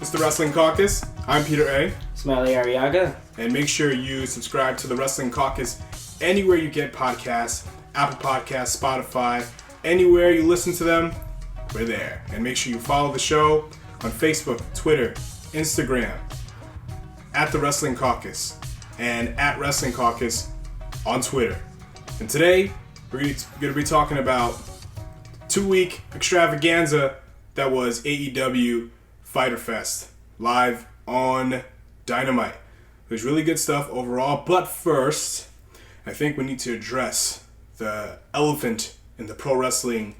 is the Wrestling Caucus. I'm Peter A. Smiley Arriaga. And make sure you subscribe to the Wrestling Caucus anywhere you get podcasts, Apple Podcasts, Spotify, anywhere you listen to them, we're there. And make sure you follow the show on Facebook, Twitter, Instagram, at the Wrestling Caucus, and at Wrestling Caucus on Twitter. And today, we're going to be talking about 2-week extravaganza that was AEW Fyter Fest, live on Dynamite. There's really good stuff overall, but first, I think we need to address the elephant in the pro wrestling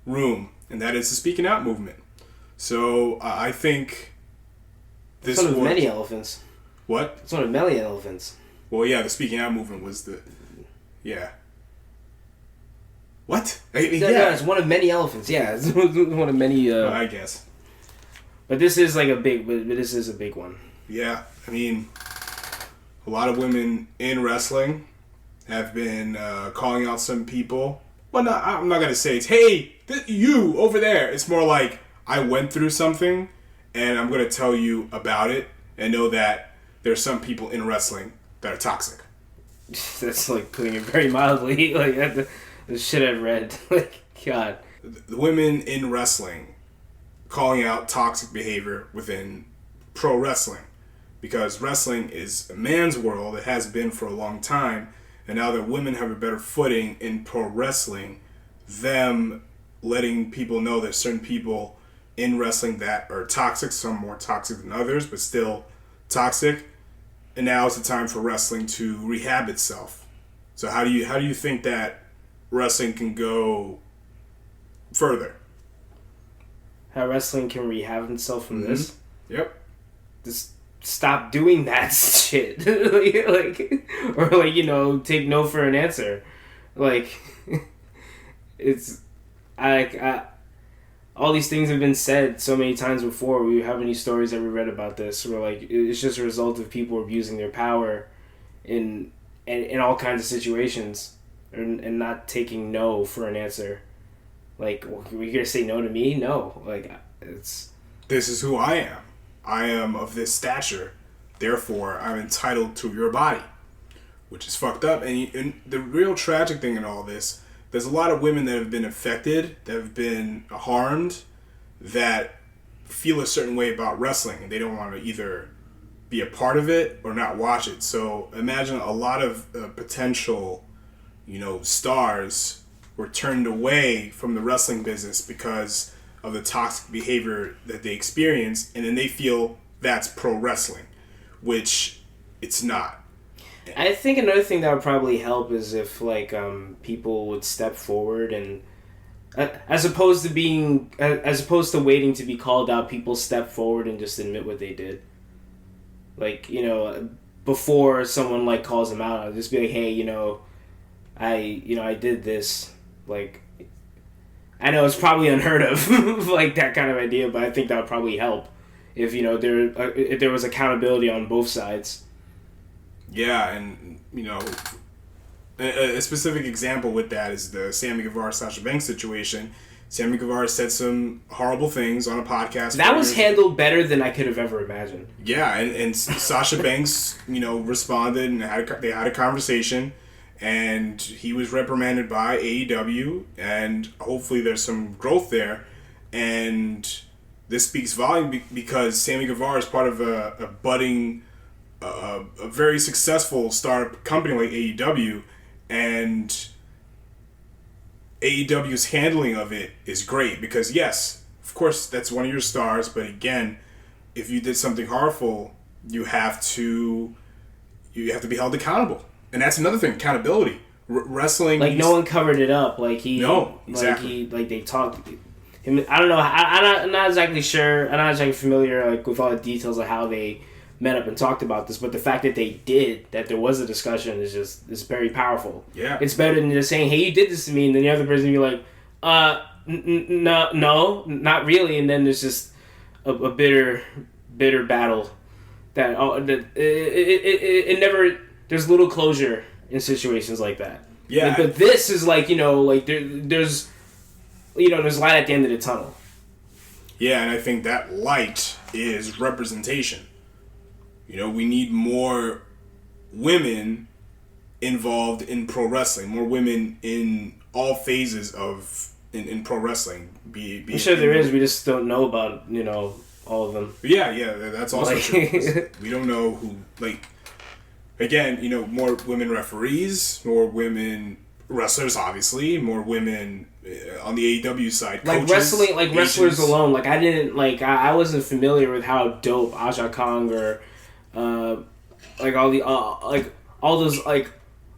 room, and that is the speaking out movement. So, I think this It's one of many elephants. What? It's one of many elephants. Well, yeah, the speaking out movement was the... Yeah. What? No, it's one of many elephants. Yeah, it's one of many... I guess. But this is like a big... But this is a big one. Yeah, I mean, a lot of women in wrestling have been calling out some people. Well, I'm not going to say it's, hey, you over there. It's more like, I went through something, and I'm going to tell you about it, and know that there's some people in wrestling that are toxic. That's like putting it very mildly. Like, the shit I've read. Like, God. The women in wrestling calling out toxic behavior within pro wrestling. Because wrestling is a man's world. It has been for a long time. And now that women have a better footing in pro wrestling, them letting people know there's certain people in wrestling that are toxic, some more toxic than others, but still toxic. And now it's the time for wrestling to rehab itself. So how do you think that wrestling can go further? How wrestling can rehab itself from this? Yep. Just stop doing that shit. Or take no for an answer. Like, it's... all these things have been said so many times before. We have any stories that we read about this where, like, it's just a result of people abusing their power in all kinds of situations and not taking no for an answer. Like, are you gonna say no to me? No. Like, it's... This is who I am. I am of this stature. Therefore, I'm entitled to your body. Which is fucked up. And the real tragic thing in all this, there's a lot of women that have been affected, that have been harmed, that feel a certain way about wrestling. And they don't want to either be a part of it or not watch it. So imagine a lot of potential, stars were turned away from the wrestling business because of the toxic behavior that they experienced, and then they feel that's pro wrestling, which it's not. I think another thing that would probably help is if people would step forward and as opposed to waiting to be called out, people step forward and just admit what they did. Like, before someone calls them out, I'll just be like, hey, I did this. Like, I know it's probably unheard of, like that kind of idea, but I think that would probably help if if there was accountability on both sides. Yeah, and a specific example with that is the Sammy Guevara Sasha Banks situation. Sammy Guevara said some horrible things on a podcast. That was handled better than I could have ever imagined. Yeah, and Sasha Banks, responded, and they had a conversation. And he was reprimanded by AEW, and hopefully there's some growth there. And this speaks volume because Sammy Guevara is part of a budding, a very successful startup company like AEW, and AEW's handling of it is great because, yes, of course, that's one of your stars, but again, if you did something harmful, you have to be held accountable. And that's another thing, accountability. Wrestling... no one covered it up. No, exactly. They talked... I don't know. I'm not exactly sure. I'm not exactly familiar with all the details of how they met up and talked about this. But the fact that they did, that there was a discussion, is very powerful. Yeah. It's better than just saying, hey, you did this to me. And then the other person be like, no, not really. And then there's just a bitter battle that it never... There's little closure in situations like that. Yeah. But this is there's light at the end of the tunnel. Yeah, and I think that light is representation. You know, we need more women involved in pro wrestling, more women in all phases of in pro wrestling. I'm sure there is. We just don't know about, you know, all of them. Yeah, that's also true. We don't know who, like, again, you know, more women referees, more women wrestlers, obviously, more women on the AEW side. Like coaches, wrestling, like agents. wrestlers alone. Like I wasn't familiar with how dope Aja Kong or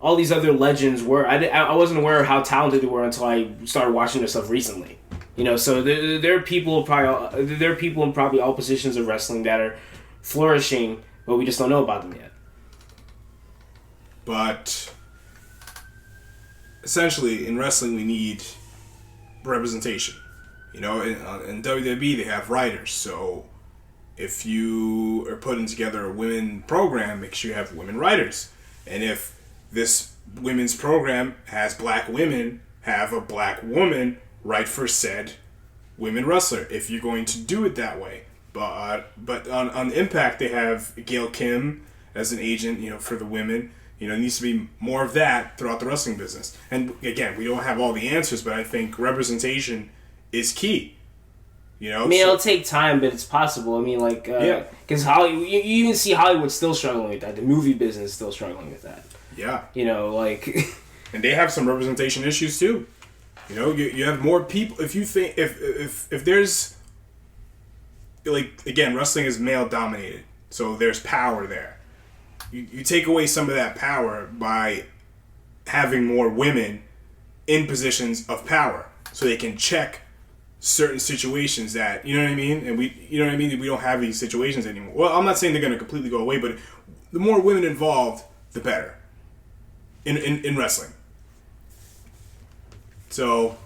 all these other legends were. I wasn't aware of how talented they were until I started watching their stuff recently. You know, so there are people in probably all positions of wrestling that are flourishing, but we just don't know about them yet. But essentially, in wrestling, we need representation. You know, in WWE, they have writers. So if you are putting together a women program, make sure you have women writers. And if this women's program has black women, have a black woman write for said women wrestler, if you're going to do it that way. But on Impact, they have Gail Kim as an agent, you know, for the women. You know, it needs to be more of that throughout the wrestling business. And again, we don't have all the answers, but I think representation is key. You know, I mean, it'll take time, but it's possible. I mean, like, because Hollywood, you even see Hollywood still struggling with that. The movie business is still struggling with that. Yeah. You know, like, and they have some representation issues too. You know, you have more people. If you think if there's, like, again, wrestling is male dominated, so there's power there. You take away some of that power by having more women in positions of power, so they can check certain situations that, you know what I mean, and we don't have these situations anymore. Well, I'm not saying they're going to completely go away, but the more women involved, the better in wrestling. So,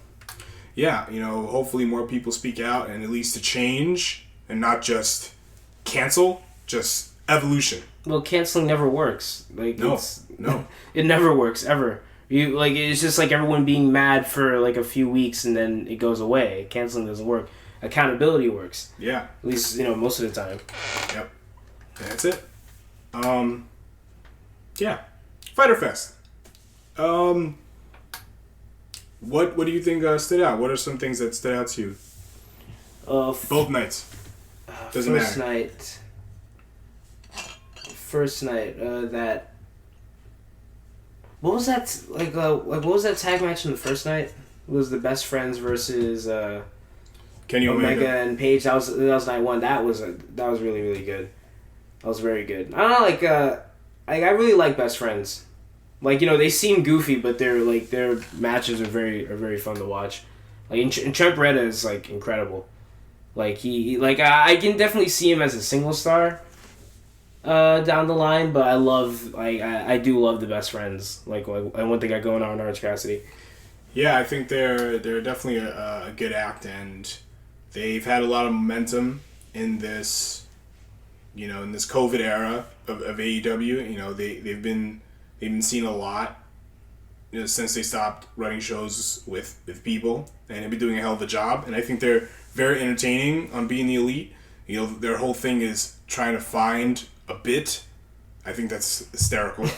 yeah, you know, hopefully more people speak out and at least to change and not just cancel, just evolution. Well, canceling never works. Like, no, it never works ever. It's just like everyone being mad for like a few weeks and then it goes away. Canceling doesn't work. Accountability works. Yeah. At least, you know, most of the time. Yep. That's it. Yeah. Fyter Fest. What do you think stood out? What are some things that stood out to you? Both nights. Doesn't matter. First night, that. What was that like? What was that tag match in the first night? It was the Best Friends versus Kenny Omega and Paige. That was night one. That was really, really good. That was very good. I don't know, I really like Best Friends. Like, you know, they seem goofy, but their matches are very fun to watch. Like, and Trent Beretta is like incredible. Like he I can definitely see him as a single star down the line, but I do love the Best Friends. Like and what they got going on Orange Cassidy. Yeah, I think they're definitely a good act, and they've had a lot of momentum in this, you know, in this COVID era of AEW. You know, they've been seen a lot, you know, since they stopped running shows with people, and they've been doing a hell of a job. And I think they're very entertaining on Being the Elite. You know, their whole thing is trying to find a bit. I think that's hysterical.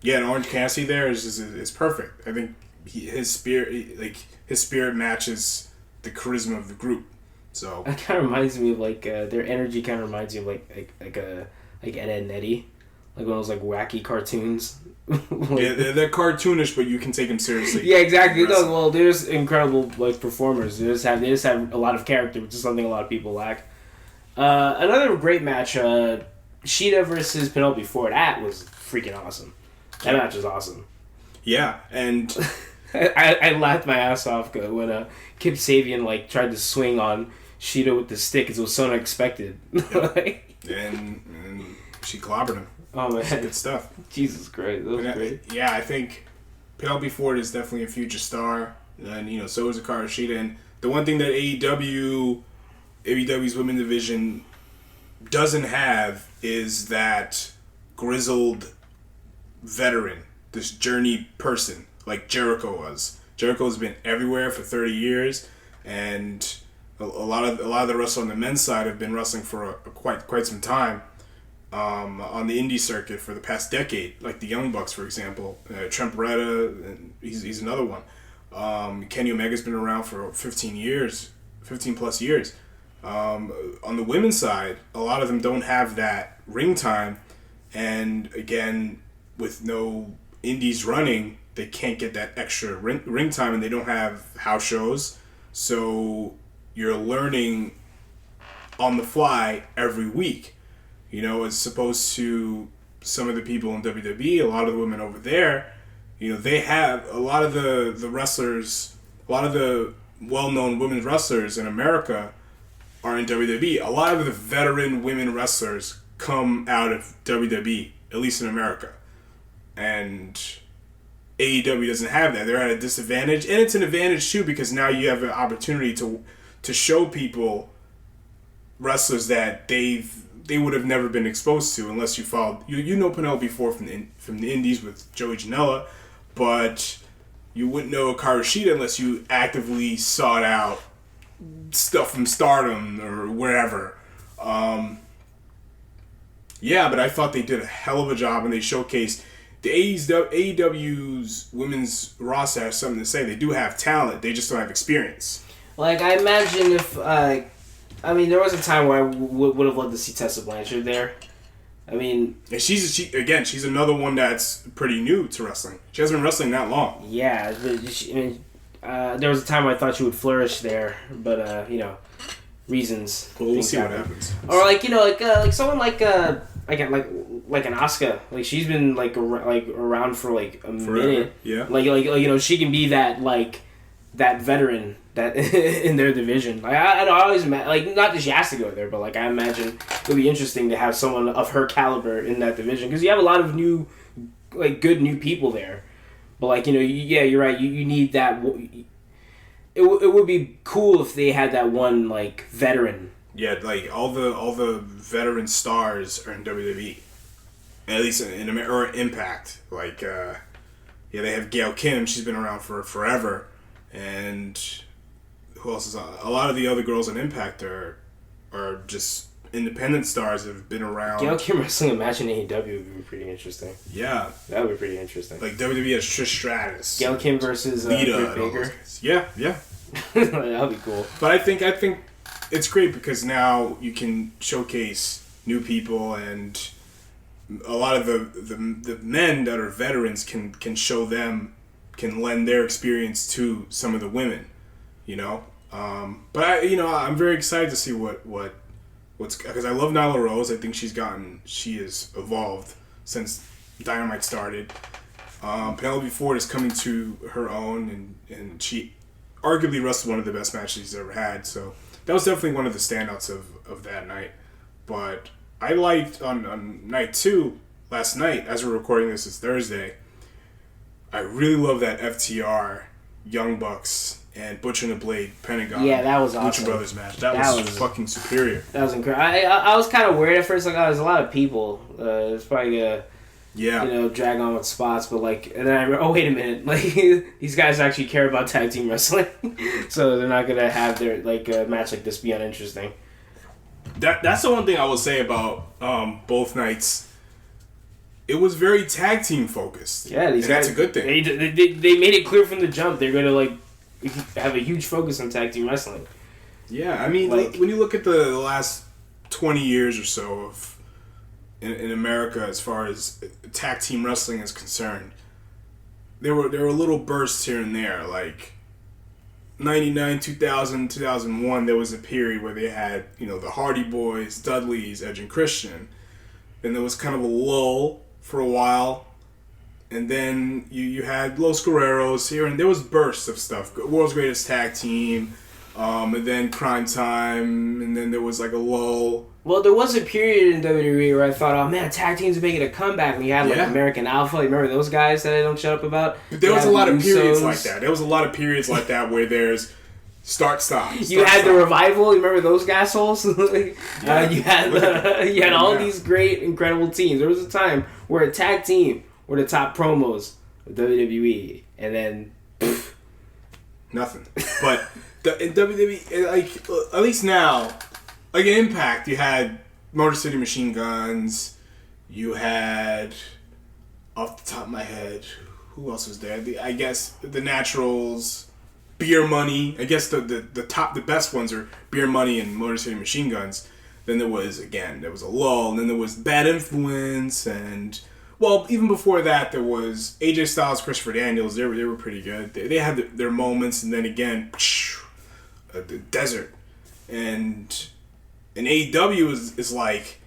Yeah, and Orange Cassidy there is perfect. I think his spirit matches the charisma of the group. So that kind of reminds me of like their energy. Kind of reminds me of like Ed, Edd n Eddy. Like one of those like wacky cartoons. Yeah, they're cartoonish, but you can take them seriously. Yeah, exactly. No, well, they're just incredible like performers. They just have a lot of character, which is something a lot of people lack. Another great match, Shida versus Penelope Ford. That was freaking awesome. That match was awesome. Yeah, and I laughed my ass off when Kip Sabian like tried to swing on Shida with the stick because it was so unexpected. Yep. and she clobbered him. Oh man, good stuff. Jesus Christ, that was great. Yeah, I think Penelope Ford is definitely a future star, and you know, so is Hikaru Shida. And the one thing that AEW's women division doesn't have is that grizzled veteran, this journey person like Jericho was. Jericho's been everywhere for 30 years, and a lot of the wrestlers on the men's side have been wrestling for quite some time on the indie circuit for the past decade, like the Young Bucks, for example. Trent Beretta, and he's another one. Kenny Omega's been around for 15 plus years. On the women's side, a lot of them don't have that ring time, and again, with no indies running, they can't get that extra ring time, and they don't have house shows, so you're learning on the fly every week, as opposed to some of the people in WWE. A lot of the women over there, they have a lot of the wrestlers, a lot of the well-known women's wrestlers in America are in WWE. A lot of the veteran women wrestlers come out of WWE, at least in America. And AEW doesn't have that. They're at a disadvantage. And it's an advantage, too, because now you have an opportunity to show people wrestlers that they would have never been exposed to unless you followed. Penelope before from the indies with Joey Janela, but you wouldn't know Hikaru Shida unless you actively sought out stuff from Stardom or wherever. But I thought they did a hell of a job, and they showcased the AEW's women's roster has something to say. They do have talent, they just don't have experience. Like, I imagine if, there was a time where I would have loved to see Tessa Blanchard there. And she's another one that's pretty new to wrestling. She hasn't been wrestling that long. Yeah, there was a time where I thought she would flourish there, but reasons. Well, we'll see what happens. Or like someone like an Asuka. Like, she's been around for like a minute. Yeah. Like she can be that that veteran that in their division. Like I always not that she has to go there, but like I imagine it would be interesting to have someone of her caliber in that division, because you have a lot of good new people there. But you're right. You need that. It would be cool if they had that one veteran. Yeah, like all the veteran stars are in WWE, at least in Impact. They have Gail Kim. She's been around for forever, and who else is on? A lot of the other girls in Impact are just independent stars that have been around. Gail Kim wrestling a match in AEW would be pretty interesting. Yeah, that would be pretty interesting. Like WWE has Trish Stratus, Gail Kim versus Britt Baker. Yeah. That would be cool. But I think it's great because now you can showcase new people, and a lot of the men that are veterans can show them, can lend their experience to some of the women, But I'm very excited to see what's, because I love Nyla Rose. I think she has evolved since Dynamite started. Penelope Ford is coming to her own, and she arguably wrestled one of the best matches she's ever had. So that was definitely one of the standouts of that night. But I liked on night 2 last night, as we're recording this, it's Thursday. I really love that FTR, Young Bucks, and Butcher and the Blade, Pentagon. Yeah, that was awesome. Lucha Brothers match. That was fucking superior. That was incredible. I was kind of worried at first. There's a lot of people. It's probably gonna drag on with spots, but and then wait a minute, these guys actually care about tag team wrestling, so they're not gonna have their a match like this be uninteresting. That's the one thing I will say about both nights. It was very tag team focused. Yeah, these guys. That's a good thing. They made it clear from the jump they're gonna have a huge focus on tag team wrestling. Yeah, when you look at the last 20 years or so of in America, as far as tag team wrestling is concerned, there were little bursts here and there. 99, 2000, 2001, there was a period where they had the Hardy Boys, Dudleys, Edge and Christian. Then there was kind of a lull for a while, and then you had Los Guerreros here, and there was bursts of stuff. World's Greatest Tag Team, and then Crime Time, and then there was a lull. Well, there was a period in WWE where I thought, oh man, tag teams are making a comeback, and you had American Alpha. You remember those guys that I don't shut up about? But there was a lot of periods like that. There was a lot of periods like that where there's start stop. You had the Revival. You remember those assholes? You had all these great, incredible teams. There was a time where a tag team were the top promos of WWE, and then nothing. But in WWE, like at least now, like in Impact, you had Motor City Machine Guns. You had, off the top of my head, who else was there? I guess the Naturals, Beer Money. I guess the best ones are Beer Money and Motor City Machine Guns. Then there was a lull, and then there was Bad Influence, and well, even before that, there was AJ Styles, Christopher Daniels. They were pretty good. They had their moments, and then again, the desert, and AEW is like,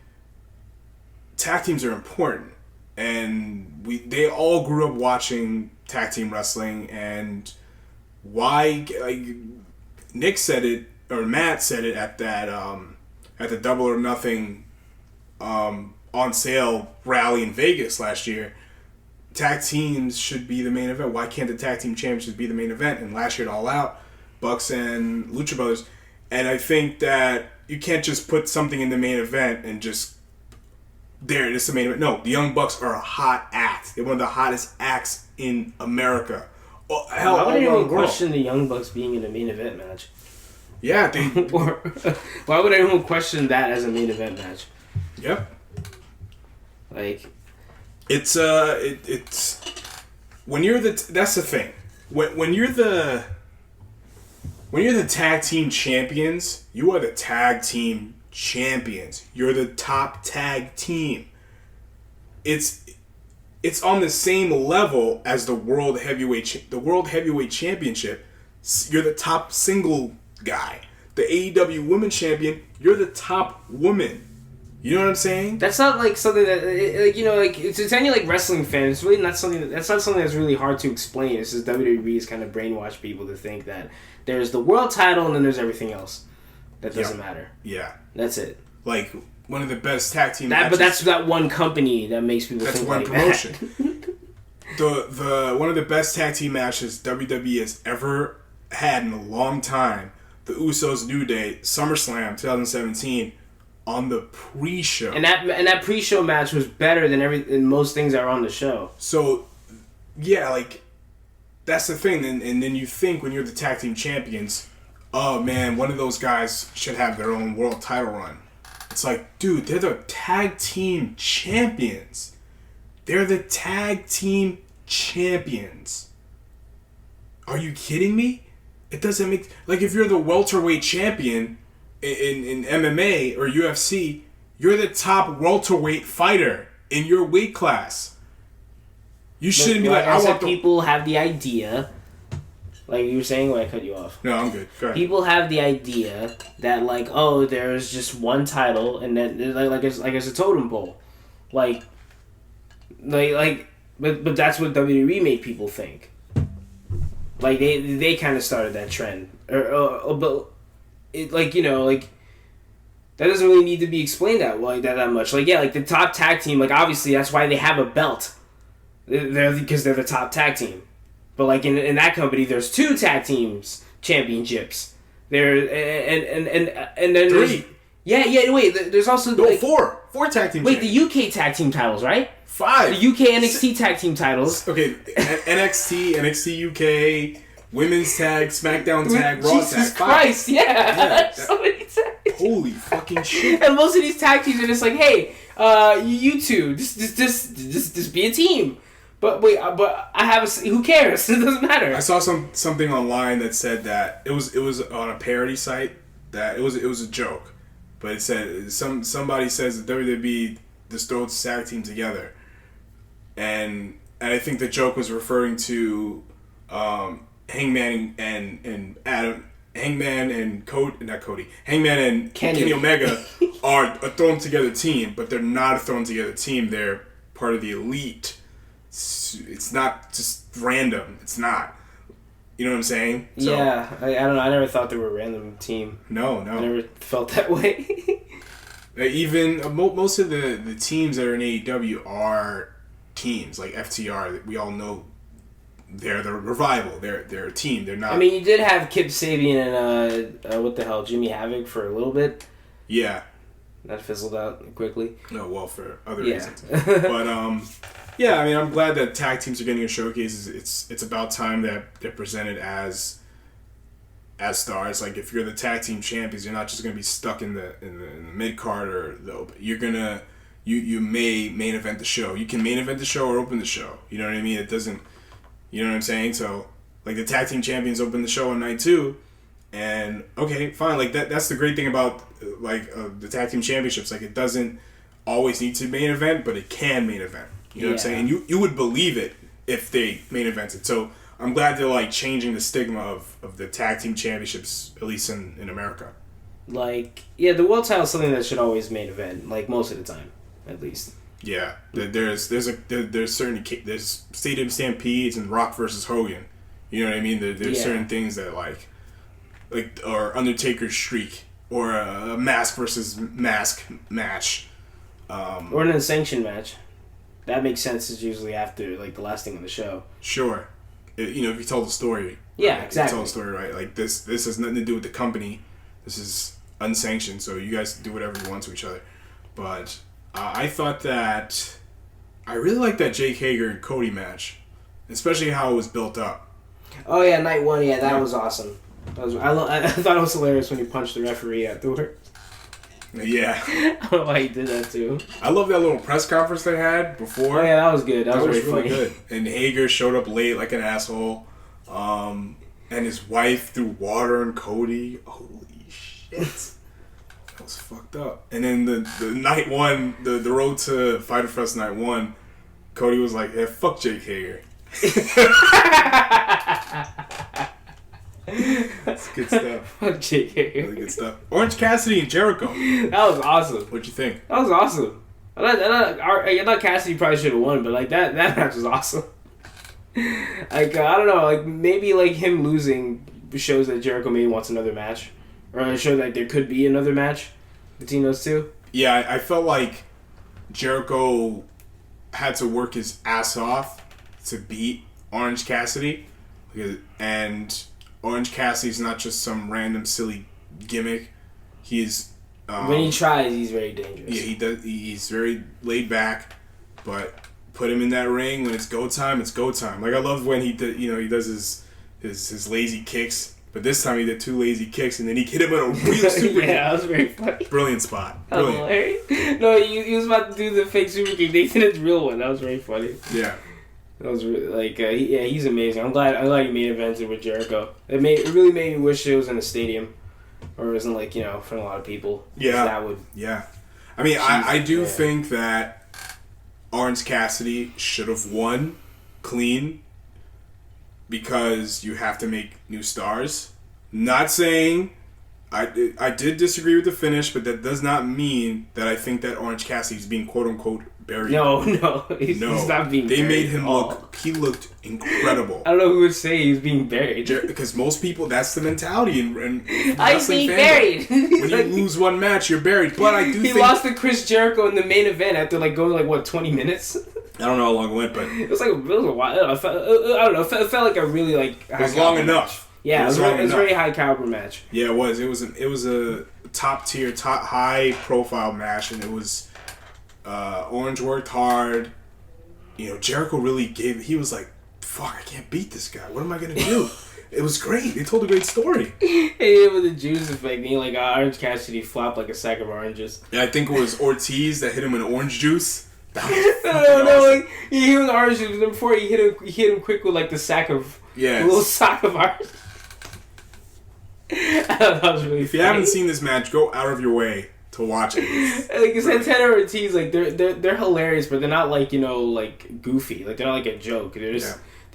tag teams are important, and they all grew up watching tag team wrestling, and why, like Nick said it, or Matt said it at that at the Double or Nothing on sale rally in Vegas last year. Tag teams should be the main event. Why can't the tag team championships be the main event? And last year at All Out, Bucks and Lucha Brothers. And I think that you can't just put something in the main event and just, there, it is the main event. No, the Young Bucks are a hot act. They're one of the hottest acts in America. Oh, hell, why would anyone question the Young Bucks being in a main event match? Yeah, or why would anyone question that as a main event match? Yep. Like, it's when you're that's the thing. When you're the tag team champions, you are the tag team champions. You're the top tag team. It's on the same level as the World Heavyweight Championship. You're the top single guy. The AEW Women Champion, you're the top woman. You know what I'm saying? That's not like something that, like, you know, like it's any like wrestling fan. It's really not something that's not something that's really hard to explain. It's just WWE has kind of brainwashed people to think that there's the world title and then there's everything else that doesn't matter. Yeah, that's it. Like one of the best tag team matches. But that's that one company that makes people think like that. That's one promotion. the one of the best tag team matches WWE has ever had in a long time. The Usos New Day, SummerSlam 2017, on the pre-show. And that pre-show match was better than most things that are on the show. So, yeah, like, that's the thing. And then you think when you're the tag team champions, oh man, one of those guys should have their own world title run. It's like, dude, they're the tag team champions. They're the tag team champions. Are you kidding me? It doesn't make... Like, if you're the welterweight champion in MMA or UFC, you're the top welterweight fighter in your weight class. You shouldn't be like... I said people have the idea... Like you were saying when I cut you off. No, I'm good. Go ahead. People have the idea that, like, oh, there's just one title, and then like it's a totem pole. But that's what WWE made people think. Like they kind of started that trend, but it, like, you know, like that doesn't really need to be explained that much. Like, yeah, like the top tag team, like obviously that's why they have a belt. Because they're the top tag team. But like in that company, there's 2 tag teams championships. There and then 3. Wait, there's also no, 4 tag team. Wait, the UK tag team titles, right? 5. The UK NXT tag team titles. Okay, NXT UK, Women's Tag, SmackDown Tag, Raw Tag. Jesus Christ, yeah. So many tags. Holy fucking shit. And most of these tag teams are just like, hey, you two, just be a team. But wait, but I have who cares? It doesn't matter. I saw something online that said that it was on a parody site that it was a joke, but it said somebody says that WWE just throws tag team together. And I think the joke was referring to Hangman and Adam, Hangman and Hangman and Kenny Omega are a thrown together team, but they're not a thrown together team. They're part of the elite. It's not just random. It's not. You know what I'm saying? So, yeah, I don't know. I never thought they were a random team. No. I never felt that way. Even most of the teams that are in AEW are teams like FTR. We all know they're the Revival. They're a team. They're not. I mean, you did have Kip Sabian and Jimmy Havoc for a little bit. Yeah. That fizzled out quickly. No, well, for other reasons. But yeah, I mean, I'm glad that tag teams are getting a showcase. It's about time that they're presented as as stars. Like if you're the tag team champions, you're not just gonna be stuck in the mid card or the open. You're gonna you may main event the show. You can main event the show or open the show. You know what I mean? It doesn't. You know what I'm saying? So like the tag team champions open the show on night 2, and okay, fine. Like that's the great thing about the tag team championships. Like it doesn't always need to main event, but it can main event. You know what I'm saying? And you would believe it if they main evented. So I'm glad they're like changing the stigma of the tag team championships, at least in America. Like, yeah, the world title is something that should always main event, like most of the time, at least. Yeah, there's Stadium Stampedes and Rock versus Hogan. You know what I mean? There's certain things that like or Undertaker's streak or a mask versus mask match, or an unsanctioned match. That makes sense. Is usually after like the last thing on the show. Sure, if you tell the story. Yeah, right? exactly. If you tell the story right. Like this has nothing to do with the company. This is unsanctioned, so you guys do whatever you want to each other. But I thought that I really liked that Jake Hager and Cody match, especially how it was built up. Oh yeah, night 1. Yeah, that was awesome. I thought it was hilarious when he punched the referee afterwards. Yeah. I don't know why he did that too. I love that little press conference they had before. Oh yeah, that was good. That was really funny. Good. And Hager showed up late like an asshole. And his wife threw water on Cody. Holy shit. That was fucked up. And then the night 1, the road to Fyter Fest night 1, Cody was like, "Yeah, fuck Jake Hager." That's good stuff. Fuck Jake Hager. Really good stuff. Orange Cassidy and Jericho. That was awesome. What'd you think? That was awesome. I thought Cassidy probably should have won, but like that match was awesome. Like I don't know, like maybe like him losing shows that Jericho maybe wants another match, or it shows that there could be another match between those two. Yeah, I felt like Jericho had to work his ass off to beat Orange Cassidy, and Orange Cassidy's not just some random silly gimmick. He's when he tries, he's very dangerous. Yeah, he does. He's very laid back, but put him in that ring when it's go time. It's go time. Like I love when he did. He does his lazy kicks. But this time he did 2 lazy kicks and then he hit him with a real super kick. Yeah, that was very funny. Brilliant spot. Brilliant. No, he was about to do the fake super kick. They did a real one. That was very funny. Yeah. That was really, like, he's amazing. I'm glad he main evented with Jericho. It really made me wish it was in a stadium. Or it wasn't like, in front of a lot of people. Yeah. That would. Yeah. I mean, I do think that Orange Cassidy should have won clean, because you have to make new stars. Not saying I did disagree with the finish, but that does not mean that I think that Orange Cassidy is being quote unquote buried. No, he's not being buried. They made him he looked incredible. I don't know who would say he's being buried. Because most people, that's the mentality in I'm being buried. When you lose one match, you're buried. But I do think... He lost to Chris Jericho in the main event after going 20 minutes? I don't know how long it went, but... It was a while. I don't know. It felt like a really it was long enough. Yeah, it was a very high caliber match. Yeah, it was. It was a top tier, high profile match, and it was... Orange worked hard. Jericho really he was like, fuck, I can't beat this guy. What am I going to do? It was great. They told a great story. It was the juice effect. Orange Cassidy flopped like a sack of oranges. Yeah, I think it was Ortiz that hit him with orange juice. No, awesome. He hit him with orange juice. Before he hit him quick with the sack of... Yes. A little sack of orange. That was really If you haven't seen this match, go out of your way to watch it. Like Santana and Ortiz, they're hilarious, but they're not goofy. They're not a joke. They're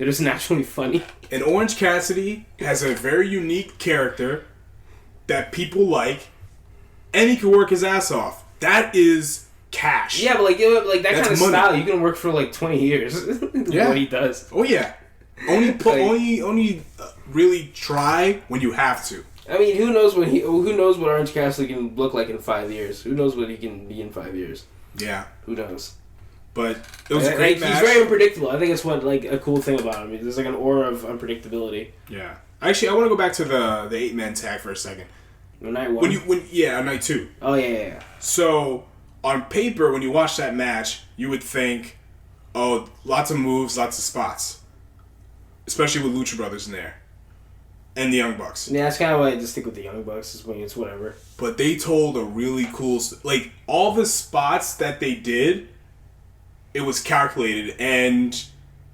just naturally funny. And Orange Cassidy has a very unique character that people like, and he can work his ass off. That is cash. Yeah, but that That's kind of money. Style, you can work for 20 years. Yeah. What he does. Oh yeah. Only really try when you have to. I mean, who knows what Orange Cassidy can look like in 5 years? Who knows what he can be in 5 years? Yeah. Who knows? But it was a great match. He's very unpredictable. I think it's a cool thing about him. There's an aura of unpredictability. Yeah. Actually, I want to go back to the 8-man tag for a second. Night 1? Night 2. Oh, yeah. So, on paper, when you watch that match, you would think, oh, lots of moves, lots of spots. Especially with Lucha Brothers in there. and the Young Bucks. Yeah, that's kind of why I just stick with the Young Bucks. It's whatever. But they told a really cool... Like, all the spots that they did, it was calculated, and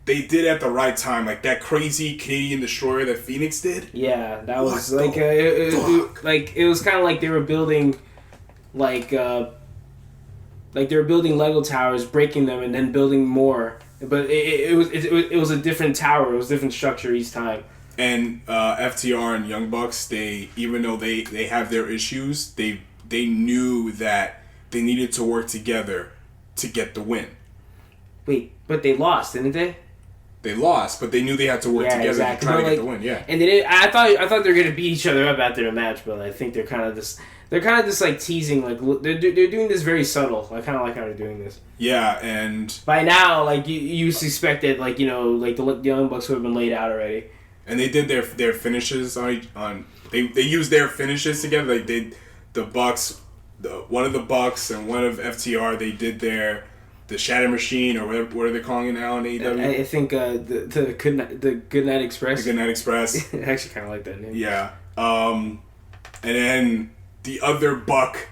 they did at the right time. Like, that crazy Canadian Destroyer that Phoenix did. Yeah, that was like... it was kind of like they were building, like they were building Lego towers, breaking them, and then building more. But it was a different tower. It was a different structure each time. And FTR and Young Bucks, even though they have their issues, they knew that they needed to work together to get the win. Wait, but they lost, didn't they? They lost, but they knew they had to work together to try to get the win. Yeah. And they did. I thought they were gonna beat each other up after the match, but I think they're kind of just like teasing. Like they're doing this very subtle. I kind of like how they're doing this. Yeah, and by now, like you suspect that, like the Young Bucks would have been laid out already. And they did their finishes on they used their finishes together. Like the Bucks, one of the Bucks and one of FTR. They did the Shatter Machine, or whatever, what are they calling it now in AEW? I think the Good Night Express. The Good Night Express. I actually kind of like that name. Yeah. And then the other Buck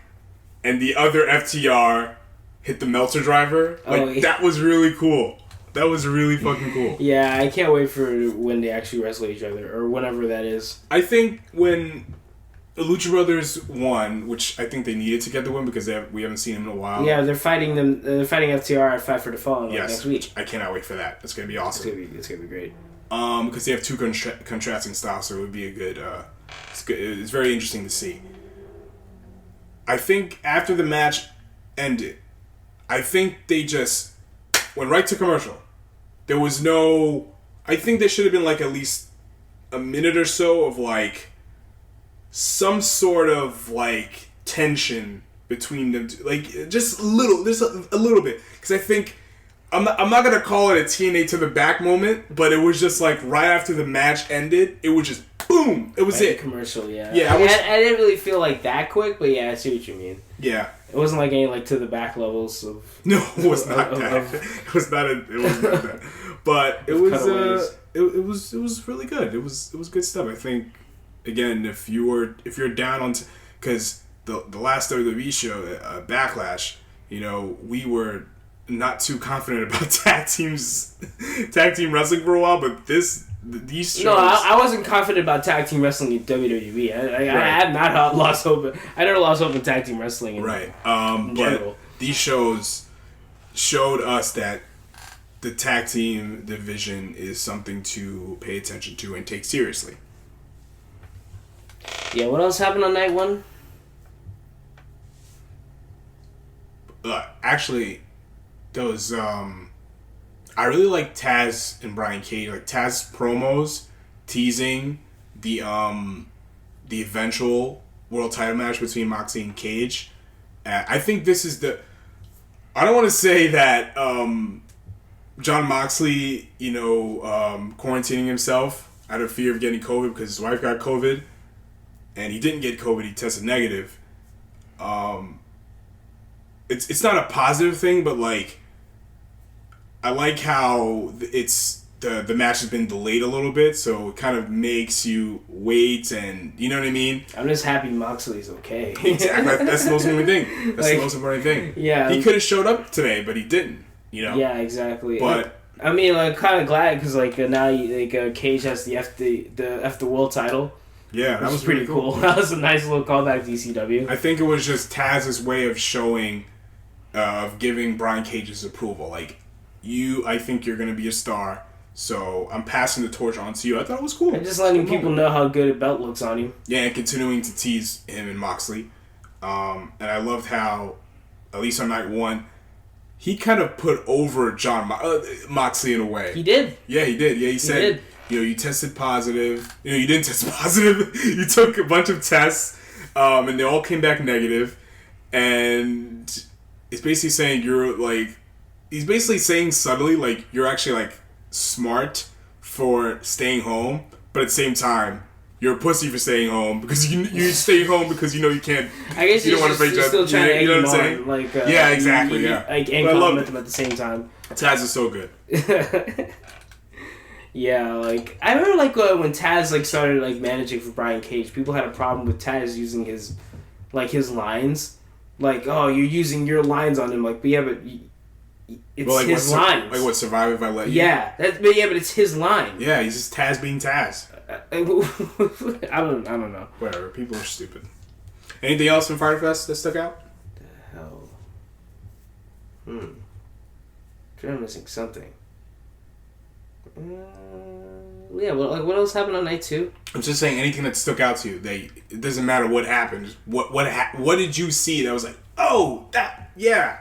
and the other FTR hit the Meltzer Driver. That was really cool. That was really fucking cool. Yeah, I can't wait for when they actually wrestle each other, or whenever that is. I think when the Lucha Brothers won, which I think they needed to get the win because we haven't seen them in a while. Yeah, they're fighting them. They're fighting FTR at Fight for the Fallen next week. I cannot wait for that. It's gonna be awesome. It's gonna be great. Because they have two contrasting styles, so it would be a good. It's good. It's very interesting to see. I think after the match ended, I think they just went right to commercial. There was no... I think there should have been like at least a minute or so of like some sort of like tension between them two. Like just a little bit. Because I think I'm not gonna call it a TNA to the back moment, but it was just like right after the match ended, it was just boom. It was right, it. Commercial, yeah. Yeah, I didn't really feel like that quick, but yeah, I see what you mean. Yeah. It wasn't like any like to the back levels of. No, it was not that. It was not that. But it was it was really good. It was good stuff. I think again, if you're down on because the last WWE show, Backlash, we were not too confident about tag team wrestling for a while, but these shows... No, I wasn't confident about tag team wrestling in WWE. I had not lost hope. I never lost hope in tag team wrestling in general. But these shows showed us that the tag team division is something to pay attention to and take seriously. Yeah, what else happened on night one? Actually, there was... I really like Taz and Brian Cage. Like Taz promos teasing the eventual world title match between Moxley and Cage. I think this is the... I don't want to say that John Moxley, quarantining himself out of fear of getting COVID because his wife got COVID, and he didn't get COVID. He tested negative. It's not a positive thing, but like, I like how it's the match has been delayed a little bit, so it kind of makes you wait, and you know what I mean. I'm just happy Moxley's okay. Exactly, that's the most important thing. That's the most important thing. Yeah, he could have showed up today, but he didn't. Yeah, exactly. But I mean, I'm kind of glad because now Cage has the F the world title. Yeah, that was pretty cool. That was a nice little callback to ECW. I think it was just Taz's way of showing, of giving Brian Cage's approval. Like, I think you're going to be a star, so I'm passing the torch on to you. I thought it was cool. And just letting people know how good a belt looks on you. Yeah, and continuing to tease him and Moxley. And I loved how, at least on night one, he kind of put over Moxley in a way. He did. Yeah, he did. Yeah, he said, you tested positive. You didn't test positive. You took a bunch of tests, and they all came back negative. And it's basically saying he's basically saying subtly, like, you're actually, like, smart for staying home, but at the same time, you're a pussy for staying home because you stay home because you can't. I guess you don't want to face still trying to egg him on. Like, yeah, exactly. Like, and compliment them at the same time. Taz is so good. Yeah, like I remember like when Taz like started like managing for Brian Cage, people had a problem with Taz using his lines, like, oh, you're using your lines on him, like, but yeah, but it's like his lines. Like what, Survive If I Let You? Yeah, but it's his line. Yeah, he's just Taz being Taz. I don't know. Whatever, people are stupid. Anything else from Fyter Fest that stuck out? The hell. I'm missing something. Yeah, well, like, what else happened on night 2? I'm just saying anything that stuck out to you. It doesn't matter what happened. What did you see that was like, oh, that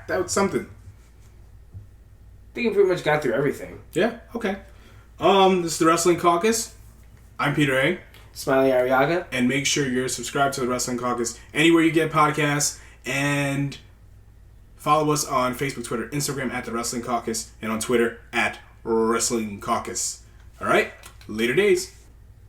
was something. I think we pretty much got through everything. Yeah, okay. This is the Wrestling Caucus. I'm Peter A. Smiley Arriaga. And make sure you're subscribed to the Wrestling Caucus anywhere you get podcasts, and follow us on Facebook, Twitter, Instagram at the Wrestling Caucus, and on Twitter at Wrestling Caucus. All right, later days.